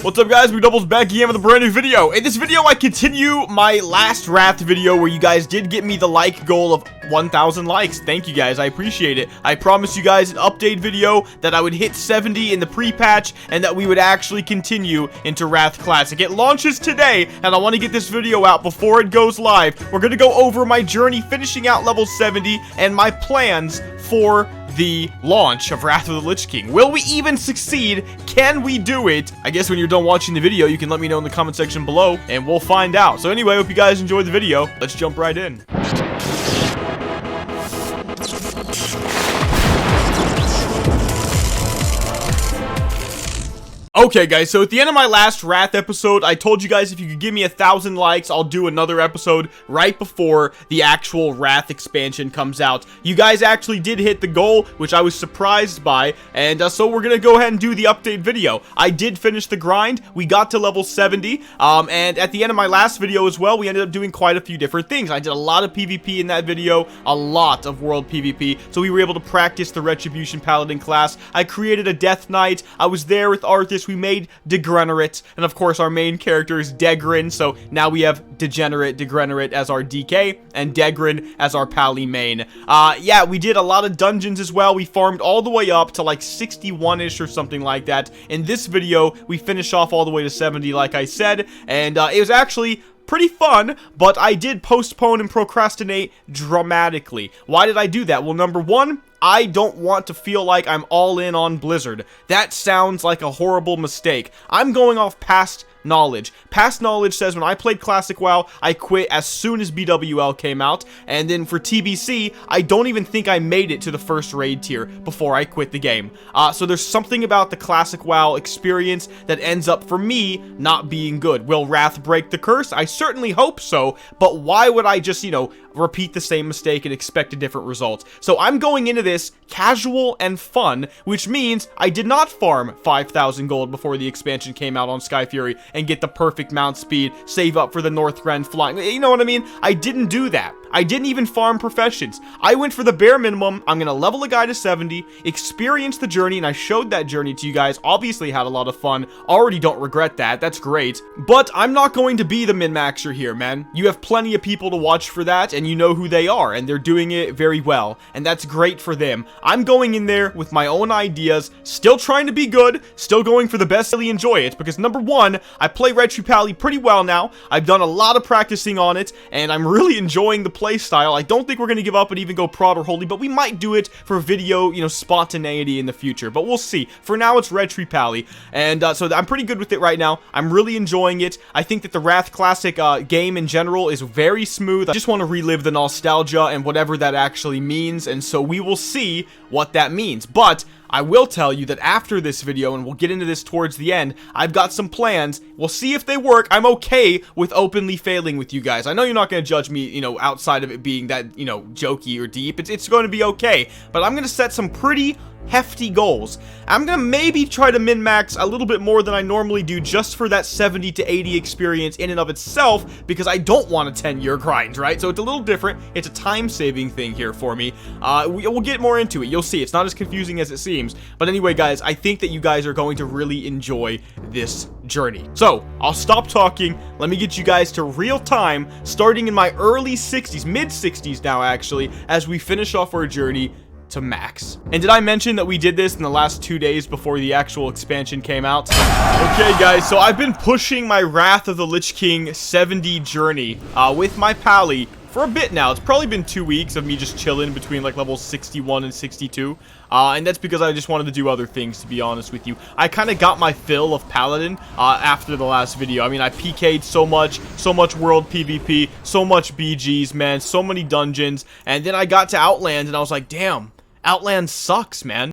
What's up, guys? Mcdoubles back again with a brand new video. In this video, I continue my last Wrath video where you guys did get me the like goal of 1,000 likes. Thank you, guys. I appreciate it. I promised you guys an update video that I would hit 70 in the pre-patch and that we would actually continue into Wrath Classic. It launches today, and I want to get this video out before it goes live. We're going to go over my journey finishing out level 70 and my plans for the launch of Wrath of the Lich King. Will we even succeed? Can we do it? I guess when you're done watching the video, you can let me know in the comment section below, and we'll find out. So anyway, hope you guys enjoyed the video. Let's jump right in. Okay, guys, so at the end of my last Wrath episode, I told you guys if you could give me 1,000 likes, I'll do another episode right before the actual Wrath expansion comes out. You guys actually did hit the goal, which I was surprised by, and so we're gonna go ahead and do the update video. I did finish the grind. We got to level 70, and at the end of my last video as well, we ended up doing quite a few different things. I did a lot of PvP in that video, a lot of world PvP, so we were able to practice the Retribution Paladin class. I created a Death Knight. I was there with Arthas. We made Dehgren, and of course our main character is Dehgren, so now we have Dehgren as our DK, and Dehgren as our Pally main. Yeah, we did a lot of dungeons as well. We farmed all the way up to like 61-ish or something like that. In this video, we finish off all the way to 70, like I said, and it was actually pretty fun, but I did postpone and procrastinate dramatically. Why did I do that? Well, number one, I don't want to feel like I'm all in on Blizzard. That sounds like a horrible mistake. I'm going off past knowledge. Past knowledge says when I played Classic WoW, I quit as soon as BWL came out, and then for TBC, I don't even think I made it to the first raid tier before I quit the game. So there's something about the Classic WoW experience that ends up, for me, not being good. Will Wrath break the curse? I certainly hope so, but why would I just, you know, repeat the same mistake and expect a different result? So I'm going into this casual and fun, which means I did not farm 5,000 gold before the expansion came out on Sky Fury and get the perfect mount speed, save up for the Northrend flying. You know what I mean? I didn't do that. I didn't even farm professions. I went for the bare minimum. I'm going to level a guy to 70, experience the journey, and I showed that journey to you guys. Obviously had a lot of fun. Already don't regret that. That's great. But I'm not going to be the min-maxer here, man. You have plenty of people to watch for that, and you know who they are, and they're doing it very well, and that's great for them. I'm going in there with my own ideas, still trying to be good, still going for the best, really enjoy it, because number one, I play Retribution Paladin pretty well now. I've done a lot of practicing on it, and I'm really enjoying the play style. I don't think we're going to give up and even go prod or holy, but we might do it for video, you know, spontaneity in the future, but we'll see. For now, it's Retribution Paladin, and so I'm pretty good with it right now. I'm really enjoying it. I think that the Wrath Classic game in general is very smooth. I just want to relive the nostalgia and whatever that actually means, and so we will see what that means. But I will tell you that after this video, and we'll get into this towards the end, I've got some plans. We'll see if they work. I'm okay with openly failing with you guys. I know you're not going to judge me, you know, outside of it being that, you know, jokey or deep. It's going to be okay. But I'm going to set some pretty hefty goals. I'm gonna maybe try to min-max a little bit more than I normally do just for that 70 to 80 experience in and of itself, because I don't want a 10-year grind, right? So it's a little different. It's a time-saving thing here for me. We'll get more into it. You'll see. It's not as confusing as it seems. But anyway, guys, I think that you guys are going to really enjoy this journey. So I'll stop talking. Let me get you guys to real time, starting in my early 60s, mid-60s now, actually, as we finish off our journey to max. And did I mention that we did this in the last 2 days before the actual expansion came out? Okay, guys, so I've been pushing my Wrath of the Lich King 70 journey with my Pally for a bit now. It's probably been 2 weeks of me just chilling between like levels 61 and 62. And that's because I just wanted to do other things, to be honest with you. I kind of got my fill of Paladin after the last video. I mean, I PK'd so much world PvP, so much BGs, man, so many dungeons. And then I got to Outland, and I was like, damn, Outland sucks, man.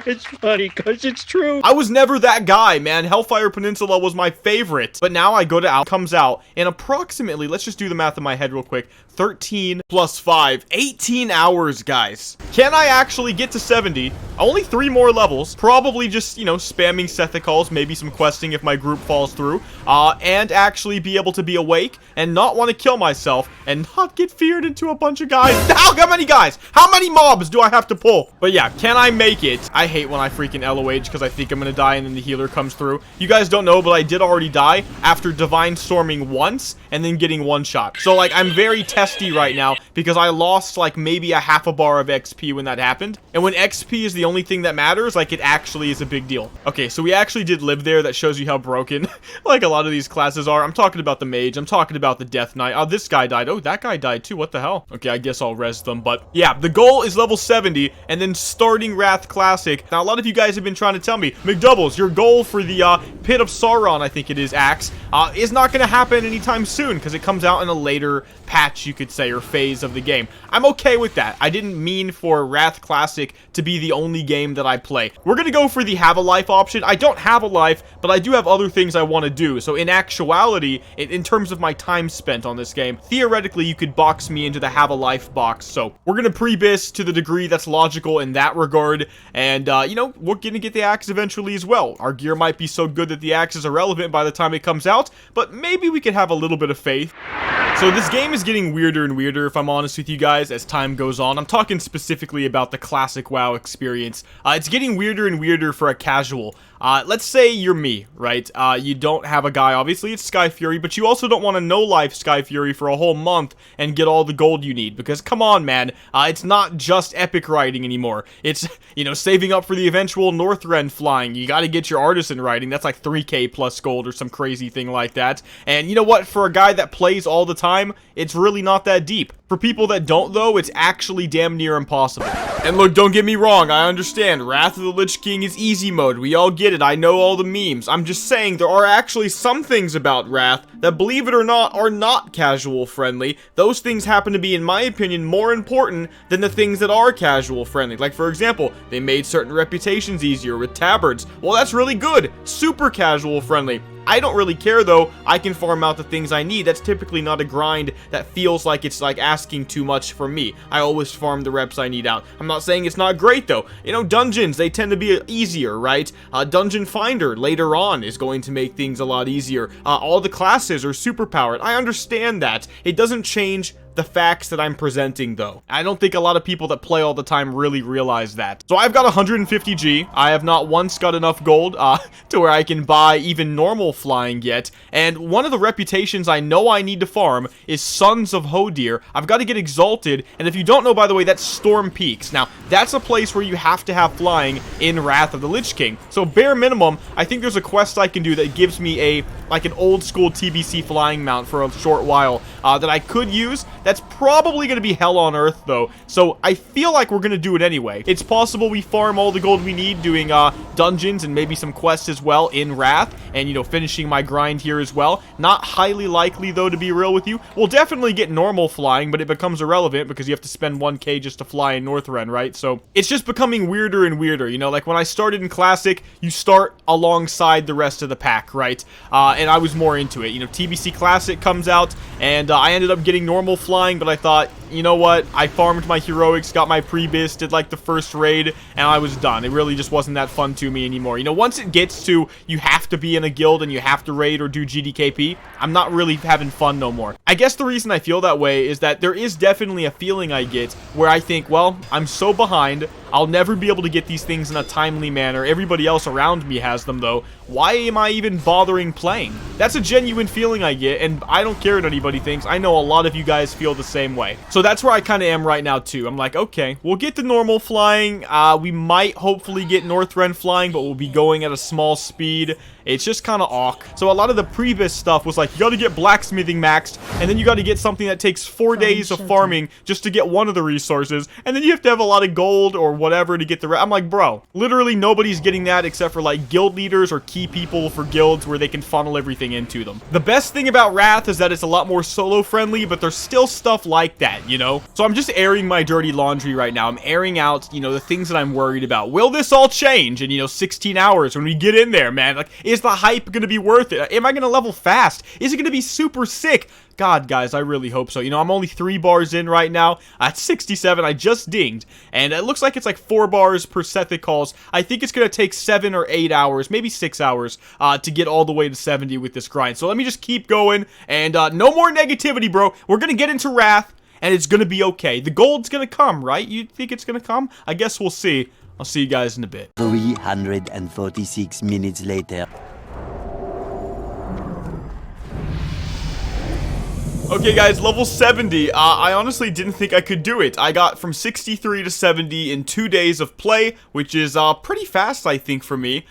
It's funny because it's true. I was never that guy, man. Hellfire Peninsula was my favorite. But now I go to comes out in approximately, let's just do the math in my head real quick, 13 plus 5, 18 hours, guys. Can I actually get to 70? Only 3 more levels. Probably just, you know, spamming Sethicals, maybe some questing if my group falls through, and actually be able to be awake and not want to kill myself and not get feared into a bunch of guys. How many guys? How many mobs do I have to pull? But yeah, can I make it? I hate when I freaking LOH because I think I'm gonna die and then the healer comes through. You guys don't know, but I did already die after Divine Storming once and then getting one shot. So, like, I'm very testy right now because I lost, like, maybe a half a bar of XP when that happened. And when XP is the only thing that matters, like, it actually is a big deal. Okay, so we actually did live there. That shows you how broken, like, a lot of these classes are. I'm talking about the mage. I'm talking about the Death Knight. Oh, this guy died. Oh, that guy died too. What the hell? Okay, I guess I'll res them. But yeah, the goal is level 70 and then starting Wrath Classic. Now, a lot of you guys have been trying to tell me, Mcdoubles, your goal for the Pit of Sauron, I think it is, axe, is not going to happen anytime soon because it comes out in a later patch, you could say, or phase of the game. I'm okay with that. I didn't mean for Wrath Classic to be the only game that I play. We're going to go for the have a life option. I don't have a life, but I do have other things I want to do. So in actuality, in terms of my time spent on this game, theoretically, you could box me into the have a life box. So we're going to pre-bis to the degree that's logical in that regard. And, you know, we're going to get the axe eventually as well. Our gear might be so good that the axe is irrelevant by the time it comes out, but maybe we could have a little bit of faith. So this game is getting weirder and weirder, if I'm honest with you guys, as time goes on. I'm talking specifically about the classic WoW experience. It's getting weirder and weirder for a casual. Let's say you're me, right? You don't have a guy, obviously it's Sky Fury, but you also don't want to no-life Sky Fury for a whole month and get all the gold you need, because come on, man, it's not just epic riding anymore. It's, you know, saving up for the eventual Northrend flying. You gotta get your artisan riding. That's like 3k plus gold or some crazy thing like that. And you know what? For a guy that plays all the time, it's really not that deep. For people that don't, though, it's actually damn near impossible. And look, don't get me wrong, I understand. Wrath of the Lich King is easy mode. We all get it. I know all the memes. I'm just saying there are actually some things about Wrath that, believe it or not, are not casual friendly. Those things happen to be, in my opinion, more important than the things that are casual friendly. Like, for example, they made certain reputations easier with tabards. Well, that's really good. Super casual friendly. I don't really care, though. I can farm out the things I need. That's typically not a grind that feels like it's like asking too much from me. I always farm the reps I need out. I'm not saying it's not great, though. You know, dungeons, they tend to be easier, right? Dungeon Finder later on is going to make things a lot easier. All the classes are super powered. I understand that. It doesn't change the facts that I'm presenting, though. I don't think a lot of people that play all the time really realize that. So I've got 150G. I have not once got enough gold to where I can buy even normal flying yet. And one of the reputations I know I need to farm is Sons of Hodir. I've got to get Exalted. And if you don't know, by the way, that's Storm Peaks. Now, that's a place where you have to have flying in Wrath of the Lich King. So bare minimum, I think there's a quest I can do that gives me like an old school TBC flying mount for a short while that I could use. That's probably going to be hell on earth, though. So I feel like we're going to do it anyway. It's possible we farm all the gold we need doing dungeons and maybe some quests as well in Wrath. And, you know, finishing my grind here as well. Not highly likely, though, to be real with you. We'll definitely get normal flying, but it becomes irrelevant because you have to spend 1k just to fly in Northrend, right? So it's just becoming weirder and weirder. You know, like when I started in Classic, you start alongside the rest of the pack, right? And I was more into it. You know, TBC Classic comes out, and I ended up getting normal flying, but I thought, you know what, I farmed my heroics, got my pre-bis, did like the first raid, and I was done. It really just wasn't that fun to me anymore. You know, once it gets to you have to be in a guild and you have to raid or do GDKP, I'm not really having fun no more. I guess the reason I feel that way is that there is definitely a feeling I get where I think, well, I'm so behind, I'll never be able to get these things in a timely manner. Everybody else around me has them, though. Why am I even bothering playing? That's a genuine feeling I get, and I don't care what anybody thinks. I know a lot of you guys feel the same way. So that's where I kind of am right now, too. I'm like, okay, we'll get the normal flying. We might hopefully get Northrend flying, but we'll be going at a small speed. It's just kind of awk. So a lot of the previous stuff was like, you got to get blacksmithing maxed, and then you got to get something that takes 4 days of farming just to get one of the resources, and then you have to have a lot of gold or whatever to get the rest. I'm like, bro, literally nobody's getting that except for like guild leaders or key people for guilds where they can funnel everything into them. The best thing about Wrath is that it's a lot more solo friendly, but there's still stuff like that, you know? So I'm just airing my dirty laundry right now. I'm airing out, you know, the things that I'm worried about. Will this all change in, you know, 16 hours when we get in there, man? Like, is the hype going to be worth it? Am I going to level fast? Is it going to be super sick? God, guys, I really hope so. You know, I'm only 3 bars in right now. At 67, I just dinged. And it looks like it's like 4 bars per set that calls. I think it's going to take 7 or 8 hours, maybe 6 hours, to get all the way to 70 with this grind. So let me just keep going. And no more negativity, bro. We're going to get into Wrath, and it's going to be okay. The gold's going to come, right? You think it's going to come? I guess we'll see. I'll see you guys in a bit. 346 minutes later. Okay, guys, level 70. I honestly didn't think I could do it. I got from 63 to 70 in 2 days of play, which is pretty fast, I think, for me.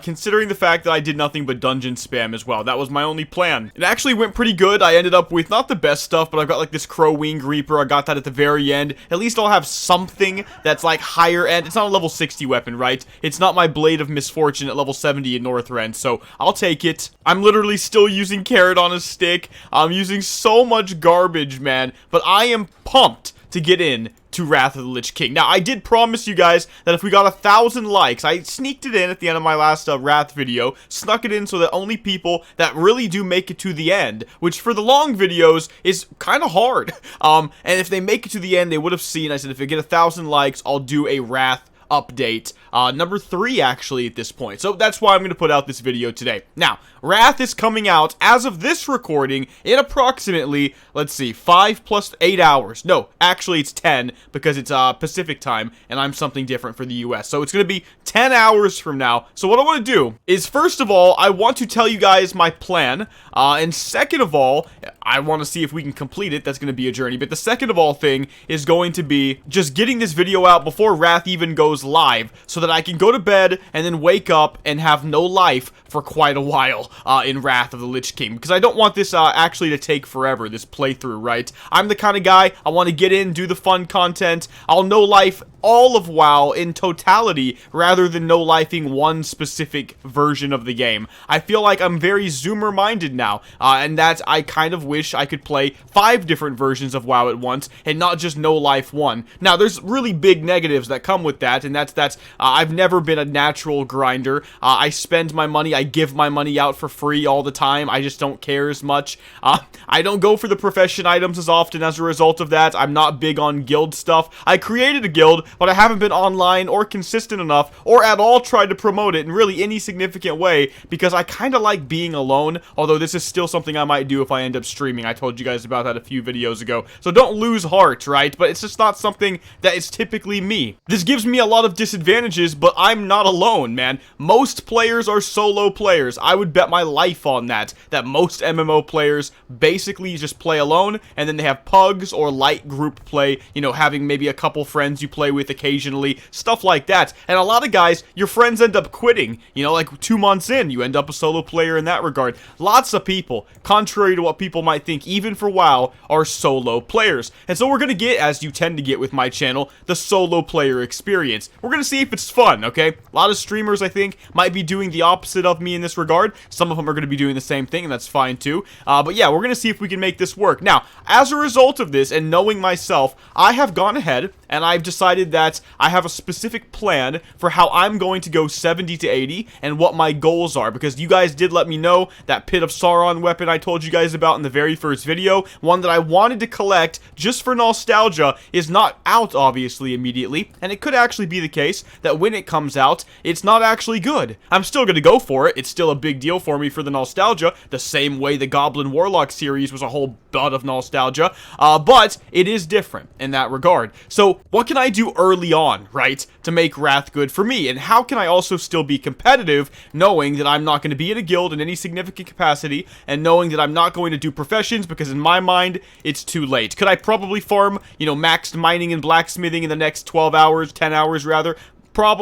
Considering the fact that I did nothing but dungeon spam as well. That was my only plan. It actually went pretty good. I ended up with not the best stuff, but I've got like this Crow Wing Reaper. I got that at the very end. At least I'll have something that's like higher end. It's not a level 60 weapon, right? It's not my Blade of Misfortune at level 70 in Northrend, so I'll take it. I'm literally still using Carrot on a Stick. I'm using so much garbage, man, but I am pumped to get in to Wrath of the Lich King. Now, I did promise you guys that if we got 1,000 likes, I sneaked it in at the end of my last Wrath video, snuck it in so that only people that really do make it to the end, which for the long videos is kind of hard, and if they make it to the end, they would have seen, I said, if I get 1,000 likes, I'll do a Wrath update, number 3 actually at this point. So that's why I'm going to put out this video today. Now, Wrath is coming out as of this recording in approximately, let's see, 5 plus 8 hours. No, actually it's 10 because it's Pacific time and I'm something different for the US. So it's going to be 10 hours from now. So what I want to do is, first of all, I want to tell you guys my plan, and second of all, I want to see if we can complete it. That's going to be a journey. But the second of all thing is going to be just getting this video out before Wrath even goes live so that I can go to bed and then wake up and have no life for quite a while in Wrath of the Lich King, because I don't want this actually to take forever, this playthrough, right? I'm the kind of guy, I want to get in, do the fun content. I'll no life all of WoW in totality rather than no lifing one specific version of the game. I feel like I'm very zoomer minded now, and that I kind of wish I could play 5 different versions of WoW at once and not just no life one. Now, there's really big negatives that come with that, and that's I've never been a natural grinder. I spend my money, I give my money out for free all the time. I just don't care as much. I don't go for the profession items as often as a result of that. I'm not big on guild stuff. I created a guild, but I haven't been online or consistent enough or at all tried to promote it in really any significant way because I kind of like being alone, although this is still something I might do if I end up streaming. I told you guys about that a few videos ago. So don't lose heart, right? But it's just not something that is typically me. This gives me a lot of disadvantages, but I'm not alone, man. Most players are solo players. I would bet my life on that most MMO players basically just play alone, and then they have pugs or light group play, you know, having maybe a couple friends you play with occasionally, stuff like that. And a lot of guys, your friends end up quitting, you know, like 2 months in, you end up a solo player in that regard. Lots of people, contrary to what people might think, even for WoW, are solo players. And so we're gonna get, as you tend to get with my channel, the solo player experience. We're gonna see if it's fun, okay? A lot of streamers, I think, might be doing the opposite of me in this regard. Some of them are gonna be doing the same thing, and that's fine too. But yeah, we're gonna see if we can make this work. Now, as a result of this, and knowing myself, I have gone ahead and I've decided that I have a specific plan for how I'm going to go 70 to 80 and what my goals are, because you guys did let me know that Pit of Sauron weapon I told you guys about in the very first video, one that I wanted to collect just for nostalgia, is not out obviously immediately, and it could actually be the case that when it comes out, it's not actually good. I'm still gonna go for it. It's still a big deal for me for the nostalgia, the same way the Goblin Warlock series was a whole butt of nostalgia, but it is different in that regard. So what can I do early on, right, to make Wrath good for me? And how can I also still be competitive, knowing that I'm not going to be in a guild in any significant capacity, and knowing that I'm not going to do professions because in my mind, it's too late? Could I probably farm, you know, maxed mining and blacksmithing in the next 12 hours, 10 hours rather?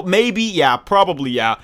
Maybe, yeah, probably, yeah.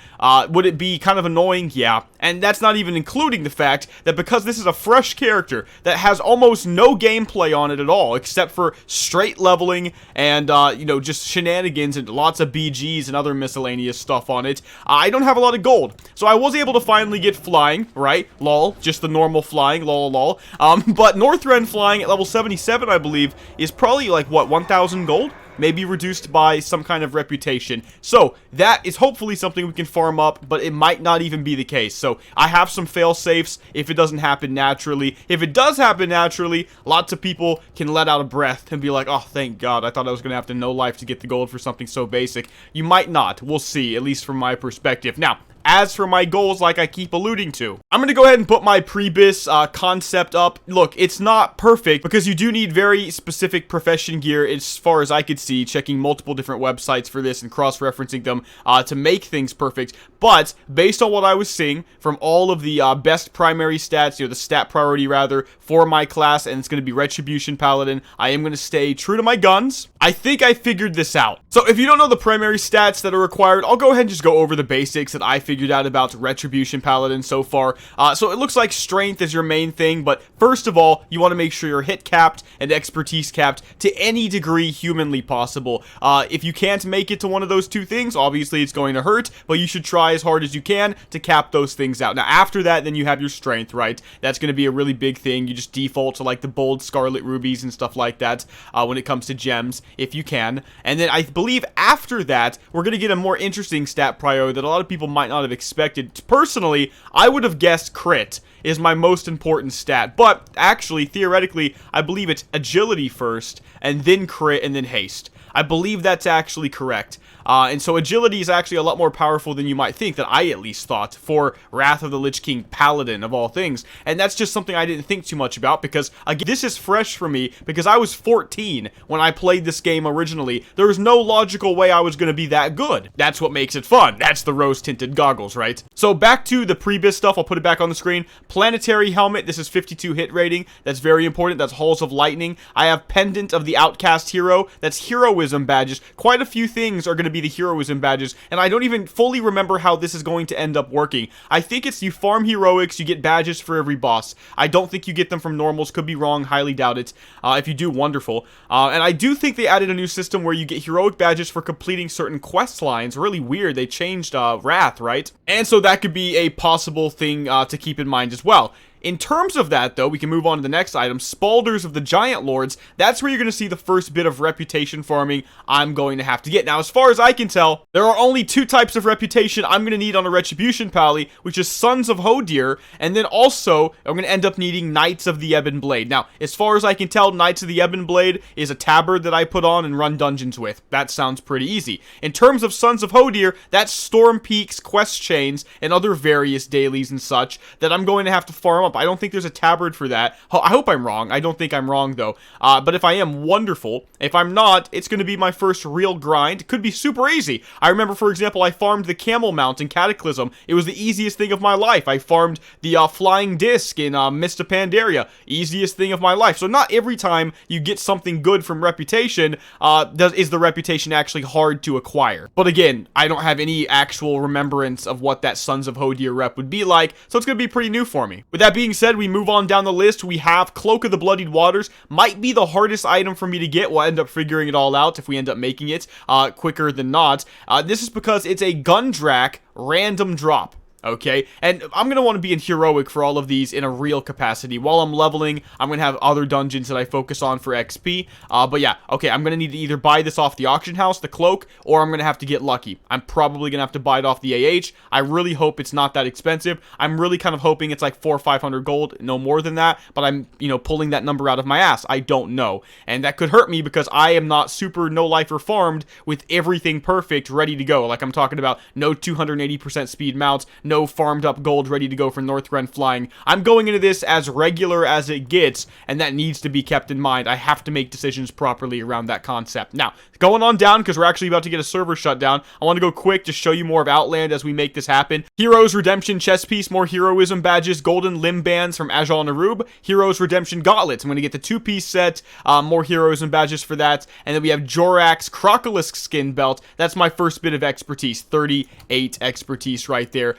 Would it be kind of annoying? Yeah. And that's not even including the fact that because this is a fresh character that has almost no gameplay on it at all, except for straight leveling and, you know, just shenanigans and lots of BGs and other miscellaneous stuff on it, I don't have a lot of gold. So I was able to finally get flying, right? Lol. Just the normal flying, lol, But Northrend flying at level 77, I believe, is probably, like, what, 1,000 gold? maybe reduced by some kind of reputation. So that is hopefully something we can farm up, but it might not even be the case. So I have some fail safes if it doesn't happen naturally. If it does happen naturally, lots of people can let out a breath and be like, oh, thank God, I thought I was going to have to no life to get the gold for something so basic. You might not. We'll see, at least from my perspective. Now, as for my goals, like I keep alluding to, I'm going to go ahead and put my Prebis concept up. Look, it's not perfect because you do need very specific profession gear as far as I could see, checking multiple different websites for this and cross-referencing them to make things perfect. But based on what I was seeing from all of the best primary stats, the stat priority rather, for my class, and it's going to be Retribution Paladin, I am going to stay true to my guns. I think I figured this out. So if you don't know the primary stats that are required, I'll go ahead and just go over the basics that I figured out about Retribution Paladin so far. So it looks like strength is your main thing, but first of all, you want to make sure you're hit capped and expertise capped to any degree humanly possible. If you can't make it to one of those two things, obviously it's going to hurt, but you should try as hard as you can to cap those things out. Now after that, then you have your strength, right? That's going to be a really big thing. You just default to like the bold scarlet rubies and stuff like that when it comes to gems, if you can. And then I believe after that, we're going to get a more interesting stat prio that a lot of people might not have expected. Personally, I would have guessed crit is my most important stat, but actually, theoretically, I believe it's agility first, and then crit, and then haste. I believe that's actually correct. And so agility is actually a lot more powerful than you might think, that I at least thought, for Wrath of the Lich King Paladin of all things. And that's just something I didn't think too much about because, again, this is fresh for me because I was 14 when I played this game originally. There was no logical way I was going to be that good. That's what makes it fun. That's the rose-tinted goggles, right? So back to the Prebis stuff. I'll put it back on the screen. Planetary Helmet. This is 52 hit rating. That's very important. That's Halls of Lightning. I have Pendant of the Outcast Hero. That's Heroism badges. Quite a few things are going to be the heroism badges, and I don't even fully remember how this is going to end up working. I think it's you farm heroics, you get badges for every boss. I don't think you get them from normals, could be wrong, highly doubt it. If you do, wonderful. And I do think they added a new system where you get heroic badges for completing certain quest lines. Really weird, they changed Wrath, right? And so that could be a possible thing to keep in mind as well. In terms of that, though, we can move on to the next item, Spalders of the Giant Lords. That's where you're going to see the first bit of reputation farming I'm going to have to get. Now, as far as I can tell, there are only two types of reputation I'm going to need on a Retribution Pally, which is Sons of Hodir, and then also, I'm going to end up needing Knights of the Ebon Blade. Now, as far as I can tell, Knights of the Ebon Blade is a tabard that I put on and run dungeons with. That sounds pretty easy. In terms of Sons of Hodir, that's Storm Peaks, quest chains, and other various dailies and such that I'm going to have to farm up. I don't think there's a tabard for that. I hope I'm wrong. I don't think I'm wrong, though. But if I am, wonderful. If I'm not, it's going to be my first real grind. It could be super easy. I remember, for example, I farmed the Camel Mount in Cataclysm. It was the easiest thing of my life. I farmed the Flying Disc in Mist of Pandaria. Easiest thing of my life. So not every time you get something good from Reputation, is the Reputation actually hard to acquire. But again, I don't have any actual remembrance of what that Sons of Hodir rep would be like, so it's going to be pretty new for me. With that being said, we move on down the list. We have Cloak of the Bloodied Waters. Might be the hardest item for me to get. We'll end up figuring it all out if we end up making it quicker than not. This is because it's a Gundrak random drop. Okay, and I'm going to want to be in heroic for all of these in a real capacity. While I'm leveling, I'm going to have other dungeons that I focus on for XP. But yeah, okay, I'm going to need to either buy this off the auction house, the cloak, or I'm going to have to get lucky. I'm probably going to have to buy it off the AH. I really hope it's not that expensive. I'm really kind of hoping it's like 400 or 500 gold, no more than that. But I'm, pulling that number out of my ass. I don't know. And that could hurt me because I am not super no-lifer farmed with everything perfect, ready to go. Like I'm talking about no 280% speed mounts, no farmed up gold ready to go for Northrend flying. I'm going into this as regular as it gets, and that needs to be kept in mind. I have to make decisions properly around that concept. Now, going on down, because we're actually about to get a server shutdown, I want to go quick to show you more of Outland as we make this happen. Heroes Redemption chest piece, more heroism badges, golden limb bands from Ajal Narub, Heroes Redemption gauntlets. I'm going to get the two-piece set, more heroism badges for that, and then we have Jorax Crocolisk skin belt. That's my first bit of expertise, 38 expertise right there.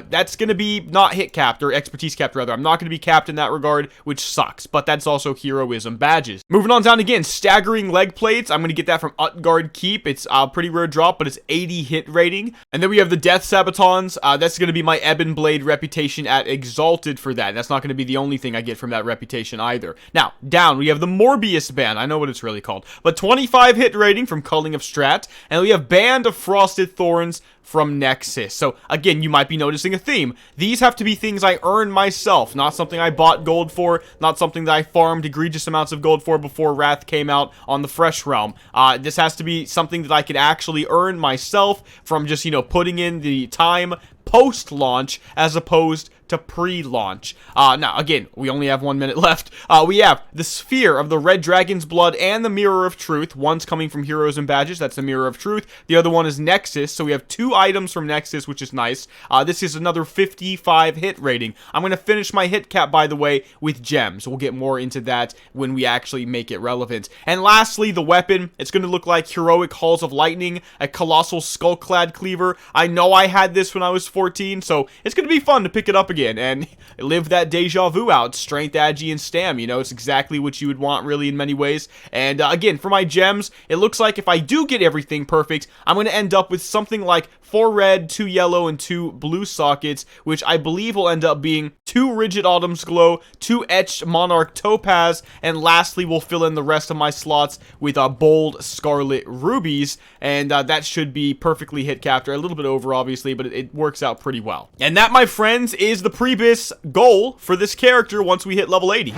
That's going to be not hit capped, or expertise capped rather. I'm not going to be capped in that regard, which sucks, but that's also heroism badges. Moving on down again, staggering leg plates. I'm going to get that from Utgard Keep. It's a pretty rare drop, but it's 80 hit rating. And then we have the Death Sabatons. That's going to be my Ebon Blade reputation at Exalted for that. That's not going to be the only thing I get from that reputation either. Now, down, we have the Morbius Band. I know what it's really called, but 25 hit rating from Culling of Strat. And we have Band of Frosted Thorns from Nexus. So again, you might be noticing a theme. These have to be things I earned myself, not something I bought gold for, not something that I farmed egregious amounts of gold for before Wrath came out on the Fresh Realm. This has to be something that I could actually earn myself from just, you know, putting in the time post-launch as opposed to pre-launch. Now, again, we only have 1 minute left. We have the Sphere of the Red Dragon's Blood and the Mirror of Truth. One's coming from Heroes and Badges. That's the Mirror of Truth. The other one is Nexus. So we have 2 items from Nexus, which is nice. This is another 55 hit rating. I'm going to finish my hit cap, by the way, with gems. We'll get more into that when we actually make it relevant. And lastly, the weapon. It's going to look like Heroic Halls of Lightning, a Colossal Skullclad Cleaver. I know I had this when I was 14, so it's going to be fun to pick it up again and live that deja vu out. Strength, agi, and stam, you know, it's exactly what you would want really in many ways. And again, for my gems, it looks like if I do get everything perfect, I'm going to end up with something like 4 red, 2 yellow, and 2 blue sockets, which I believe will end up being 2 Rigid Autumn's Glow, 2 Etched Monarch Topaz, and lastly, we'll fill in the rest of my slots with Bold Scarlet Rubies, and that should be perfectly hit capped, or a little bit over, obviously, but it works out pretty well. And that, my friends, is the Pre-Bis goal for this character once we hit level 80.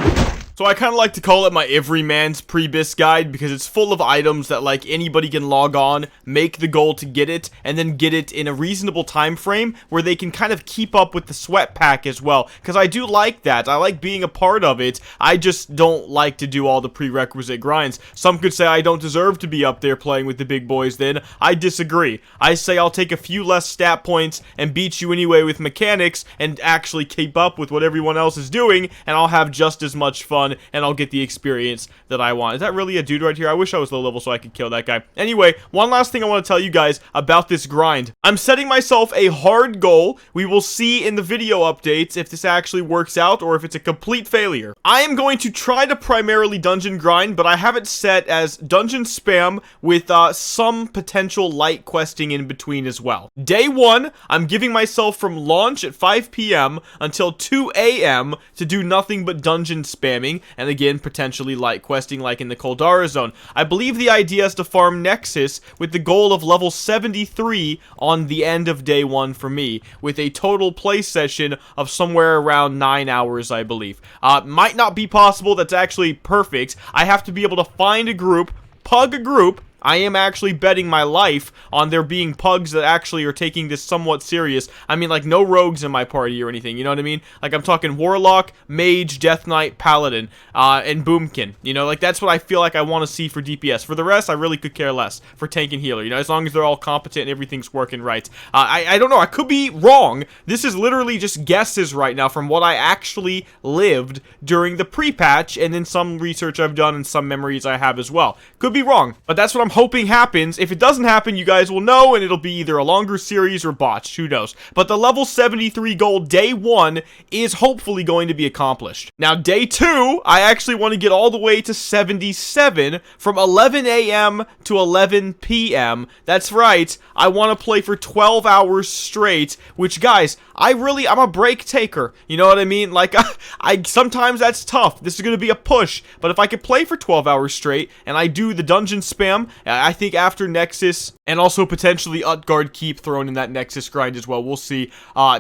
So I kind of like to call it my everyman's Pre-Bis guide because it's full of items that like anybody can log on, make the goal to get it, and then get it in a reasonable time frame where they can kind of keep up with the sweat pack as well. Because I do like that. I like being a part of it. I just don't like to do all the prerequisite grinds. Some could say I don't deserve to be up there playing with the big boys then. I disagree. I say I'll take a few less stat points and beat you anyway with mechanics and actually keep up with what everyone else is doing, and I'll have just as much fun and I'll get the experience that I want. Is that really a dude right here? I wish I was low level so I could kill that guy. Anyway, one last thing I want to tell you guys about this grind. I'm setting myself a hard goal. We will see in the video updates if this actually works out or if it's a complete failure. I am going to try to primarily dungeon grind, but I have it set as dungeon spam with some potential light questing in between as well. Day 1, I'm giving myself from launch at 5 p.m. until 2 a.m. to do nothing but dungeon spamming, and again, potentially light questing like in the Koldara zone. I believe the idea is to farm Nexus with the goal of level 73 on the end of day 1 for me, with a total play session of somewhere around 9 hours, I believe. Might not be possible, that's actually perfect. I have to be able to find a group, pug a group. I am actually betting my life on there being pugs that actually are taking this somewhat serious. I mean, like, no rogues in my party or anything, you know what I mean? Like, I'm talking Warlock, Mage, Death Knight, Paladin, and Boomkin. You know, like, that's what I feel like I want to see for DPS. For the rest, I really could care less for tank and healer, you know, as long as they're all competent and everything's working right. I don't know, I could be wrong. This is literally just guesses right now from what I actually lived during the pre-patch, and then some research I've done and some memories I have as well. Could be wrong, but that's what I'm hoping happens. If it doesn't happen, you guys will know, and it'll be either a longer series or botched, who knows. But the level 73 goal day 1 is hopefully going to be accomplished. Now day 2, I actually want to get all the way to 77 from 11 a.m. to 11 p.m. That's right, I want to play for 12 hours straight, which, guys, I'm a break taker, you know what I mean? Like, sometimes that's tough. This is going to be a push, but if I could play for 12 hours straight, and I do the dungeon spam, I think after Nexus, and also potentially Utgard Keep thrown in that Nexus grind as well, we'll see,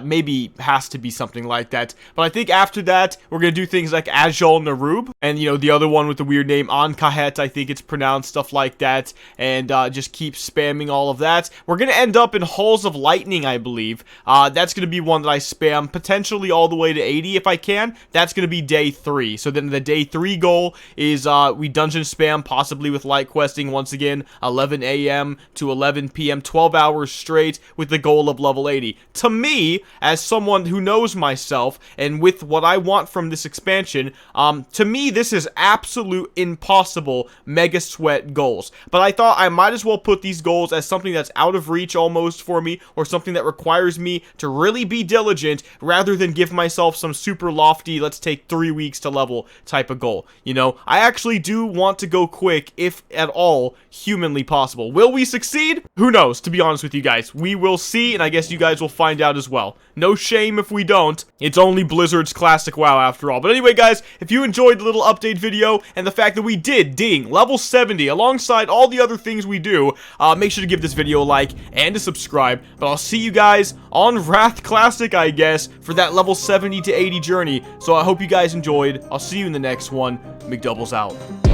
maybe has to be something like that, but I think after that, we're going to do things like Ajol Narub, and, you know, the other one with the weird name, Ankahet, I think it's pronounced, stuff like that, and just keep spamming all of that. We're going to end up in Halls of Lightning, I believe. That's going to be one that I spam potentially all the way to 80 if I can. That's going to be day 3. So then the day 3 goal is we dungeon spam, possibly with light questing once again. in 11 a.m. to 11 p.m., 12 hours straight with the goal of level 80. To me, as someone who knows myself, and with what I want from this expansion, to me, this is absolute impossible mega sweat goals. But I thought I might as well put these goals as something that's out of reach almost for me, or something that requires me to really be diligent, rather than give myself some super lofty, let's take 3 weeks to level type of goal. You know, I actually do want to go quick, if at all humanly possible. Will we succeed? Who knows, to be honest with you guys. We will see, and I guess you guys will find out as well. No shame if we don't. It's only Blizzard's classic WoW after all. But anyway, guys, if you enjoyed the little update video and the fact that we did ding level 70 alongside all the other things we do, make sure to give this video a like and to subscribe. But I'll see you guys on Wrath Classic, I guess, for that level 70 to 80 journey. So I hope you guys enjoyed. I'll see you in the next one. Mcdoubles out.